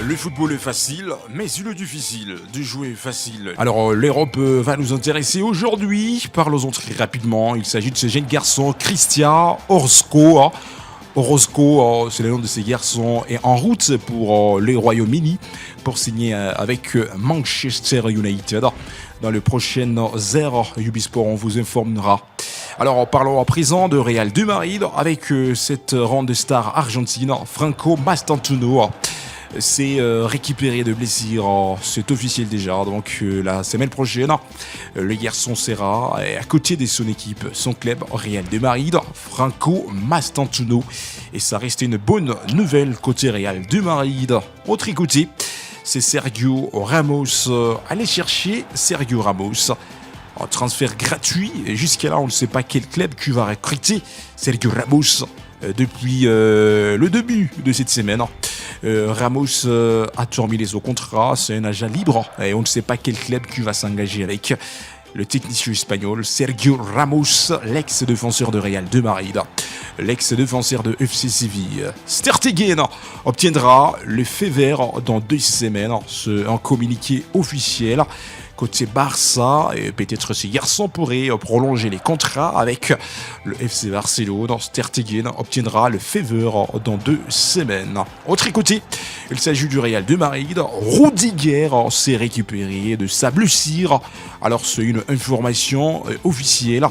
Le football est facile, mais il est difficile de jouer facile. Alors l'Europe va nous intéresser aujourd'hui. Parlons-en très rapidement. Il s'agit de ce jeune garçon, Christian Orozco. Orozco, c'est le nom de ces garçons, est en route pour le Royaume-Uni pour signer avec Manchester United. Dans le prochain heure, Ubisport, on vous informera. Alors parlons à présent de Real de Madrid avec cette ronde de star argentine, Franco Mastantuono. C'est récupéré de blessure, c'est officiel déjà, donc la semaine prochaine, le garçon sera à côté de son équipe, son club Real de Madrid, Franco Mastantuono, et ça reste une bonne nouvelle côté Real de Madrid. Autre côté, c'est Sergio Ramos, allez chercher Sergio Ramos, un transfert gratuit, et jusqu'à là on ne sait pas quel club qui va recruter Sergio Ramos depuis le début de cette semaine. Ramos a terminé son contrat, c'est un agent libre et on ne sait pas quel club qui va s'engager avec le technicien espagnol Sergio Ramos, l'ex-défenseur de Real de Madrid, l'ex-défenseur de FC Séville. Ter Stegen obtiendra le feu vert dans 2 semaines, c'est un communiqué officiel. Côté Barça, et peut-être ce garçon pourrait prolonger les contrats avec le FC Barcelone. Ter Stegen obtiendra le faveur dans 2 semaines. Autre côté, il s'agit du Real de Madrid. Rudiger s'est récupéré de sa blessure. Alors c'est une information officielle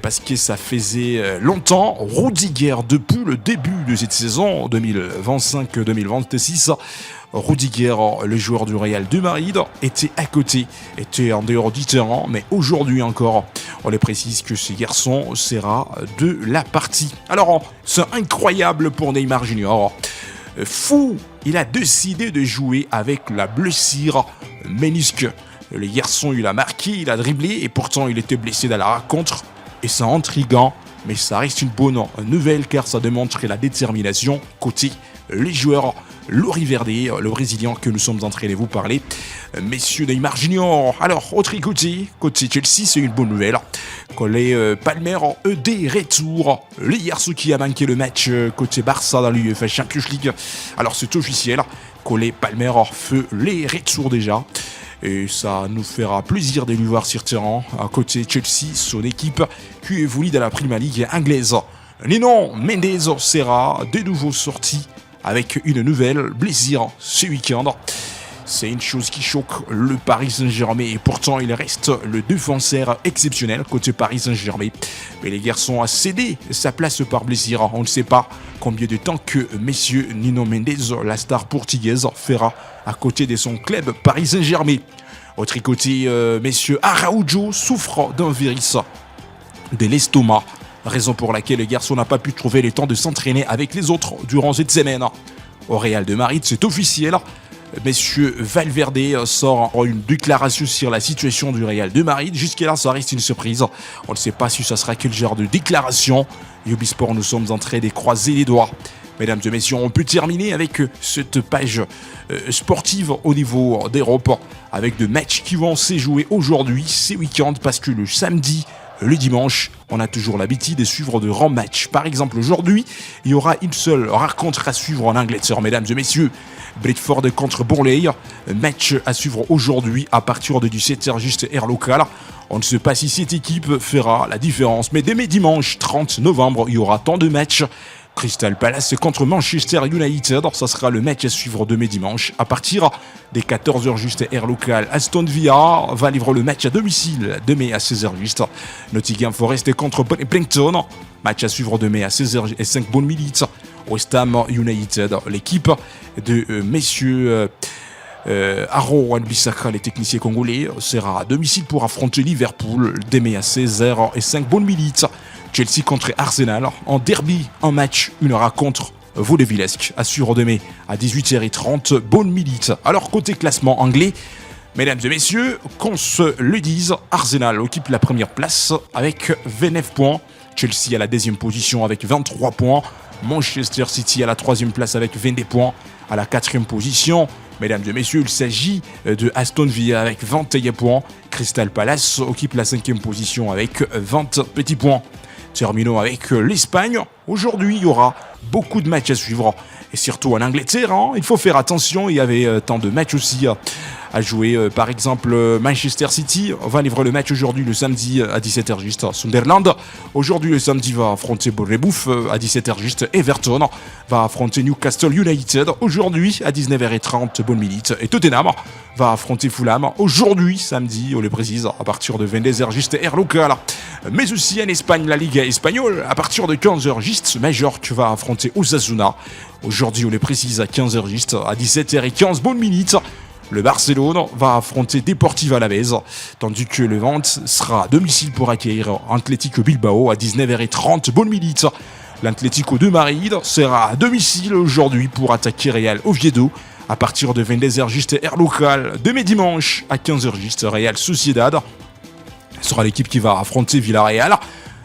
parce que ça faisait longtemps. Rudiger, depuis le début de cette saison 2025-2026, Rudiger, le joueur du Real de Madrid, était à côté, était en dehors du terrain, mais aujourd'hui encore, on les précise que ce garçon sera de la partie. Alors, c'est incroyable pour Neymar Junior. Fou, il a décidé de jouer avec la blessure ménisque. Le garçon, il a marqué, il a dribblé, et pourtant il était blessé dans la rencontre. Et c'est intriguant, mais ça reste une bonne nouvelle car ça démontre la détermination côté les joueurs. Lori Verde, le Brésilien que nous sommes en train de vous parler, messieurs Neymar Junior. Alors, autre côté Chelsea, c'est une bonne nouvelle. Les Palmer ED retour. Le garçon qui a manqué le match côté Barça dans l'UEFA Champions League. Alors, c'est officiel. Les Palmer fait les retours déjà. Et ça nous fera plaisir de lui voir sur terrain. À côté Chelsea, son équipe qui évolue dans la Premier League anglaise. Nuno Mendes sera de nouveau sorti avec une nouvelle blessure ce week-end. C'est une chose qui choque le Paris Saint-Germain et pourtant il reste le défenseur exceptionnel côté Paris Saint-Germain. Mais les garçons ont cédé sa place par blessure. On ne sait pas combien de temps que messieurs Nuno Mendes, la star portugaise, fera à côté de son club Paris Saint-Germain. Autre côté, messieurs Araujo souffre d'un virus de l'estomac. Raison pour laquelle le garçon n'a pas pu trouver le temps de s'entraîner avec les autres durant cette semaine. Au Real de Madrid, c'est officiel. Monsieur Valverde sort une déclaration sur la situation du Real de Madrid. Jusqu'à là, ça reste une surprise. On ne sait pas si ça sera quel genre de déclaration. Ubisport, nous sommes en train de croiser les doigts. Mesdames et messieurs, on peut terminer avec cette page sportive au niveau d'Europe avec des matchs qui vont se jouer aujourd'hui, ces week-ends, parce que le samedi, le dimanche, on a toujours l'habitude de suivre de grands matchs. Par exemple, aujourd'hui, il y aura une seule rencontre à suivre en Angleterre, mesdames et messieurs. Brentford contre Burnley, match à suivre aujourd'hui à partir de 17h juste heure locale. On ne sait pas si cette équipe fera la différence, mais dès dimanche 30 novembre, il y aura tant de matchs. Crystal Palace contre Manchester United, ça sera le match à suivre demain dimanche. À partir des 14h juste heure locale, Aston Villa va livrer le match à domicile demain à 16h juste. Nottingham Forest contre Brighton, match à suivre demain à 16h05 bonne minutes. West Ham United, l'équipe de messieurs Aaron Wan-Bissaka, les techniciens congolais, sera à domicile pour affronter Liverpool demain à 16h05 bonne minutes. Chelsea contre Arsenal, en derby, un match, une rencontre vaudevillesque, assure demain à 18h30, bonne minute. Alors côté classement anglais, mesdames et messieurs, qu'on se le dise, Arsenal occupe la première place avec 29 points, Chelsea à la deuxième position avec 23 points, Manchester City à la troisième place avec 22 points, à la quatrième position, mesdames et messieurs, il s'agit de Aston Villa avec 21 points, Crystal Palace occupe la cinquième position avec 20 petits points. Terminons avec l'Espagne. Aujourd'hui, il y aura beaucoup de matchs à suivre. et surtout en Angleterre. Il faut faire attention, il y avait tant de matchs aussi à jouer. Par exemple, Manchester City va livrer le match aujourd'hui, le samedi à 17h juste. Sunderland, aujourd'hui le samedi, va affronter Bournemouth à 17h juste. Everton va affronter Newcastle United aujourd'hui à 19h30, bonne minute. Et Tottenham va affronter Fulham aujourd'hui, samedi, on le précise, à partir de 22h juste, air local. Mais aussi en Espagne, la Liga espagnole, à partir de 15h juste, Majorque va affronter Osasuna. Aujourd'hui, on le précise, à 15h juste, à 17h15, bonne minute. Le Barcelone va affronter Deportivo Alavés, tandis que le Levante sera à domicile pour accueillir Atlético Bilbao à 19h30, bonne minute. L'Atlético de Madrid sera à domicile aujourd'hui pour attaquer Real Oviedo à partir de 22h juste, air local. Demain dimanche à 15h juste, Real Sociedad sera l'équipe qui va affronter Villarreal.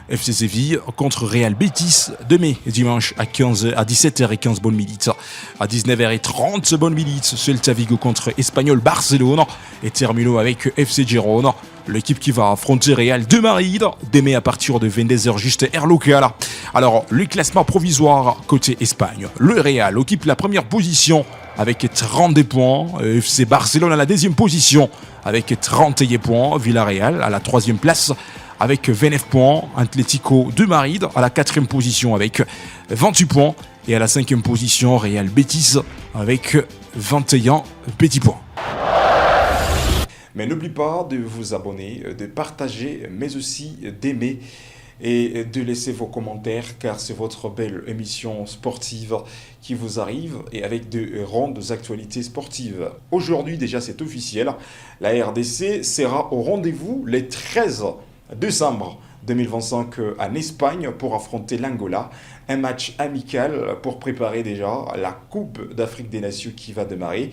FC Séville contre Real Betis demain dimanche à 17h15, bonne minute. À 19h30, bonne minute, Celta Vigo contre Espanyol Barcelone. Et terminons avec FC Girona, l'équipe qui va affronter Real de Madrid demain à partir de 22h juste, air local. Alors, le classement provisoire côté Espagne. Le Real occupe la première position avec 32 points. FC Barcelone à la deuxième position avec 31 points. Villarreal à la troisième place avec 29 points. Atlético de Madrid à la quatrième position avec 28 points. Et à la cinquième position, Real Betis avec 21 petits points. Mais n'oubliez pas de vous abonner, de partager, mais aussi d'aimer et de laisser vos commentaires, car c'est votre belle émission sportive qui vous arrive et avec de rondes actualités sportives. Aujourd'hui, déjà, c'est officiel, la RDC sera au rendez-vous les 13 décembre 2025 en Espagne pour affronter l'Angola. Un match amical pour préparer déjà la Coupe d'Afrique des Nations qui va démarrer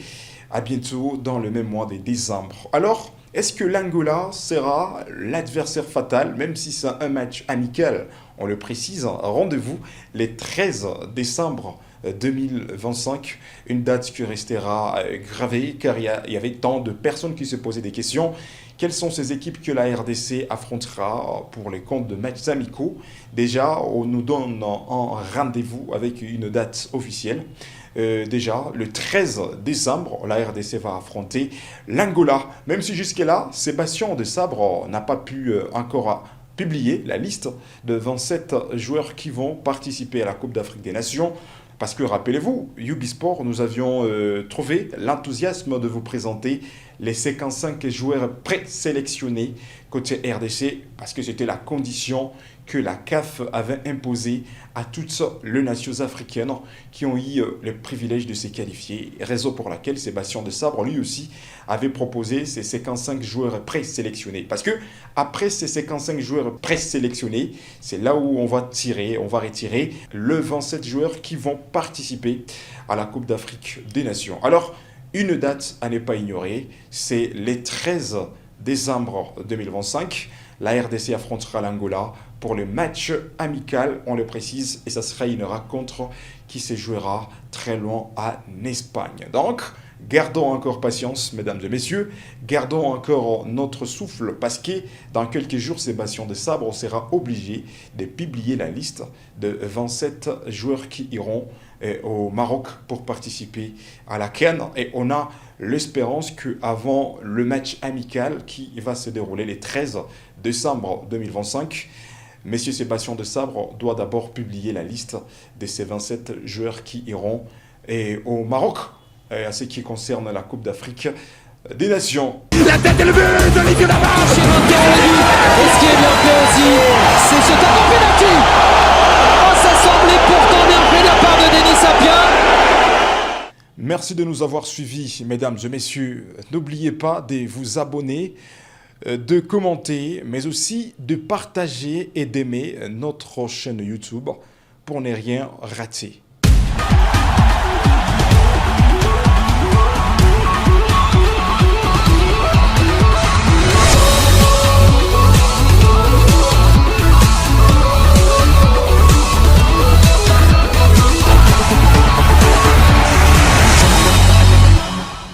à bientôt dans le même mois de décembre. Alors, est-ce que l'Angola sera l'adversaire fatal, même si c'est un match amical? On le précise, rendez-vous les 13 décembre 2025, une date qui restera gravée car il y avait tant de personnes qui se posaient des questions. Quelles sont ces équipes que la RDC affrontera pour les comptes de matchs amicaux? Déjà, on nous donne un rendez-vous avec une date officielle. Déjà, le 13 décembre, la RDC va affronter l'Angola. Même si jusque-là, Sébastien Desabre n'a pas pu encore publier la liste de 27 joueurs qui vont participer à la Coupe d'Afrique des Nations. Parce que, rappelez-vous, Ubisport, nous avions trouvé l'enthousiasme de vous présenter les 55 joueurs présélectionnés côté RDC, parce que c'était la condition que la CAF avait imposée à toutes les nations africaines qui ont eu le privilège de se qualifier, raison pour laquelle Sébastien Desabre, lui aussi, avait proposé ces 55 joueurs présélectionnés. Parce que après ces 55 joueurs présélectionnés, c'est là où on va retirer les 27 joueurs qui vont participer à la Coupe d'Afrique des Nations. Alors, une date à ne pas ignorer, c'est le 13 décembre 2025. La RDC affrontera l'Angola pour le match amical, on le précise, et ça sera une rencontre qui se jouera très loin en Espagne. Donc, gardons encore patience, mesdames et messieurs, gardons encore notre souffle, parce que dans quelques jours, Sébastien Desabre sera obligé de publier la liste de 27 joueurs qui iront au Maroc pour participer à la CAN. Et on a l'espérance qu'avant le match amical qui va se dérouler le 13 décembre 2025, Monsieur Sébastien Desabre doit d'abord publier la liste de ces 27 joueurs qui iront au Maroc, à ce qui concerne la Coupe d'Afrique des Nations. La tête est levée d'Olivier Lamarche. Et ce qui est bien fait aussi, c'est ce tableau penalty. Oh, ça semblait pourtant bien fait de la part de Denis Sapien. Merci de nous avoir suivis, mesdames et messieurs. N'oubliez pas de vous abonner, de commenter, mais aussi de partager et d'aimer notre chaîne YouTube pour ne rien rater.